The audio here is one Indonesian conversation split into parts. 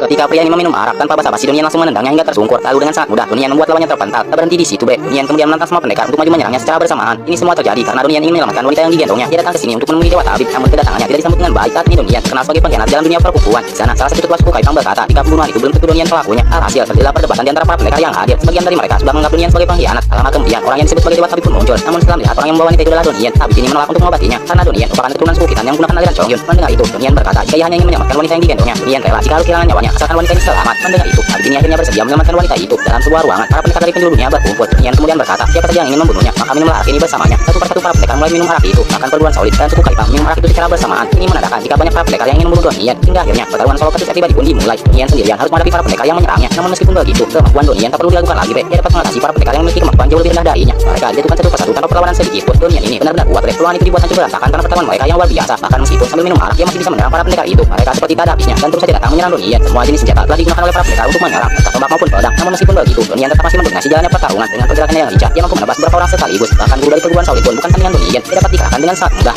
Ketika pria ini meminum arak tanpa basa-basi, Donian langsung menendangnya hingga tersungkur. Lalu dengan sangat mudah Donian membuat lawannya terpental. Tak berhenti di situ, Donian kemudian menantang semua pendekar untuk maju menyerangnya secara bersamaan. Ini semua terjadi karena Donian ingin menyelamatkan wanita yang digendongnya. Dia datang ke sini untuk menemui Dewa Tabib, namun kedatangannya tidak disambut dengan baik. Saat ini Donian terkenal sebagai pengkhianat dalam dunia perkukuhan. Di sana, salah satu ketua suku Kaipang berkata, jika pembunuhan itu belum tentu Donian pelakunya. Alhasil terjadilah perdebatan di antara para pendekar yang hadir. Sebagian dari mereka sudah menganggap Donian sebagai pengkhianat. Lama kemudian, orang yang disebut sebagai Dewa Tabib pun muncul. Namun setelah melihat orang yang membawa wanita itu adalah Donian, Tabib ini menolak untuk mengobatinya karena Donian merupakan keturunan suku Khitan yang menggunakan aliran Chongyun. Mendengar itu, Donian berkata, jika ia hanya ingin menyelamatkan wanita yang digendongnya, Donian rela jika harus kehilangan nyawanya asalkan wanita ini selamat. Mendengar itu, Tabib ini akhirnya bersedia menyelamatkan wanita itu. Dalam sebuah ruangan, para pendekar dari penjuru dunia berkumpul. Donian kemudian berkata, siapa saja yang ingin membunuhnya, maka minumlah arak ini bersamanya. Satu persatu para pendekar mulai minum arak itu. Bahkan perguruan Shaolin dan suku Kaipang minum arak itu secara bersamaan. Ini menandakan jika banyak para pendekar yang ingin membunuh Donian. Hingga akhirnya pertarungan solo ketika pribadi pun dimulai. Donian sendirian harus menghadapi para pendekar yang menyerangnya. Namun meskipun begitu, kemampuan Donian tak perlu diragukan lagi. Dia dapat mengatasi para pendekar yang memiliki kemampuan jauh lebih rendah darinya. Mereka dijatuhkan satu persatu tanpa perlawanan sedikit pun. Donian ini benar-benar kuat. Peluang itu dibuat hancur berantakan karena pertarungan mereka yang luar biasa. Bahkan meskipun sambil minum arak, dia masih bisa menyerang para pendekar itu. Mereka seperti tak ada habisnya dan terus saja datang menyerang Donian. Semua jenis senjata telah digunakan oleh para pendekar untuk menyerang, entah tombak maupun pedang. Namun meskipun begitu, Donian tetap masih mendominasi jalannya pertarungan dengan pergerakannya yang lincah. Dia mampu menebas beberapa orang sekaligus. Bahkan guru dari perguruan Shaolin pun bukan tandingan Donian. Dia dapat dikalahkan dengan sangat mudah.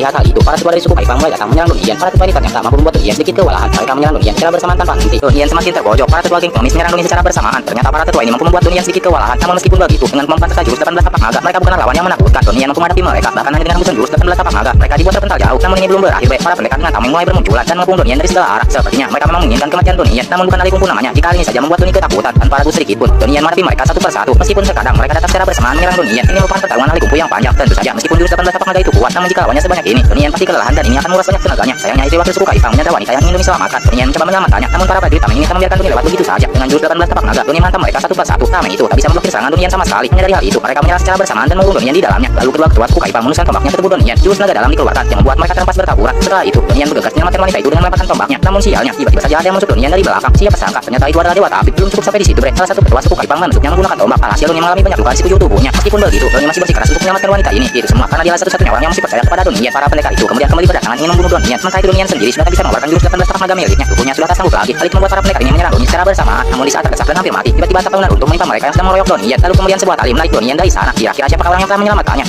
Melihat hal itu, para ketua dari suku Kaipang mulai datang menyerang Donian. Para ketua ini ternyata mampu membuat Donian sedikit kewalahan. Mereka menyerang Donian secara bersamaan tanpa henti. Donian semakin terpojok. Para ketua geng pengemis menyerang Donian secara bersamaan. Ternyata para ketua ini mampu membuat Donian sedikit kewalahan. Namun meskipun begitu, dengan kemampuan serta jurus 18 tapak naga, mereka bukanlah lawan yang menakutkan. Donian mampu menghadapi mereka. Bahkan hanya dengan hembusan jurus 18 tapak naga, mereka dibuat terpental jauh. Namun ini belum berakhir. Para pendekar dengan tameng mulai bermunculan dan mengepung Donian dari segala arah. Sepertinya mereka memang menginginkan kematian Donian. Namun bukan alih kumpul namanya. Jika hal ini saja membuat Donian ketakutan tanpa ragu sedikit pun, Donian menghadapi mereka satu persatu. Meskipun terkadang mereka datang secara bersamaan menyerang Donian. Ini merupakan pertarungan alih kumpul yang panjang. Tentu saja meskipun jurus 18 tapak naga itu kuat, namun jika lawannya sebanyak ini, Donian pasti kelelahan dan ini akan menguras banyak tenaganya. Sayangnya istri wakil suku Kaipang menyandra wanita yang ingin Donian selamatkan. Donian mencoba menyelamatkannya, namun para prajurit tameng ini tak membiarkan Donian lewat begitu saja. Dengan jurus 18 tapak naga, Donian menghantam mereka satu persatu. Tameng itu tak bisa memblokir serangan Donian sama sekali. Menyadari hal itu, mereka menyerang secara bersamaan dan mengurung Donian di dalamnya. Lalu kedua ketua suku Kaipang menusukkan tombaknya ke tubuh Donian. Jurus naga dalam dikeluarkan yang membuat mereka terhempas bertaburan. Setelah itu, Donian bergegas menyelamatkan wanita itu dengan melepaskan tombaknya. Namun sialnya, tiba-tiba saja ada yang menusuk Donian dari belakang. Siapa sangka ternyata itu adalah Dewa Tabib. Belum cukup sampai di situ, salah satu ketua suku Kaipang menusuknya menggunakan tombak. Alhasil Donian mengalami banyak luka di sekujur tubuhnya. Meskipun begitu, Donian masih bersikeras untuk menyelamatkan wanita ini. Itu semua karena dia satu-satunya orang yang masih percaya kepada Donian. Para pendekar itu kemudian kembali berdatangan ingin membunuh Donian. Sementara itu Donian sendiri sudah tak bisa mengeluarkan jurus 18 tapak naga miliknya. Tubuhnya sudah tak sanggup lagi. Hal itu membuat para pendekar ini menyerang Donian secara bersamaan. Namun di saat terdesak dan hampir mati, tiba-tiba atap bangunan runtuh menimpa mereka yang sedang meroyok Donian. Lalu kemudian sebuah tali menarik Donian dari sana. Kira-kira siapa orang yang telah menyelamatkannya?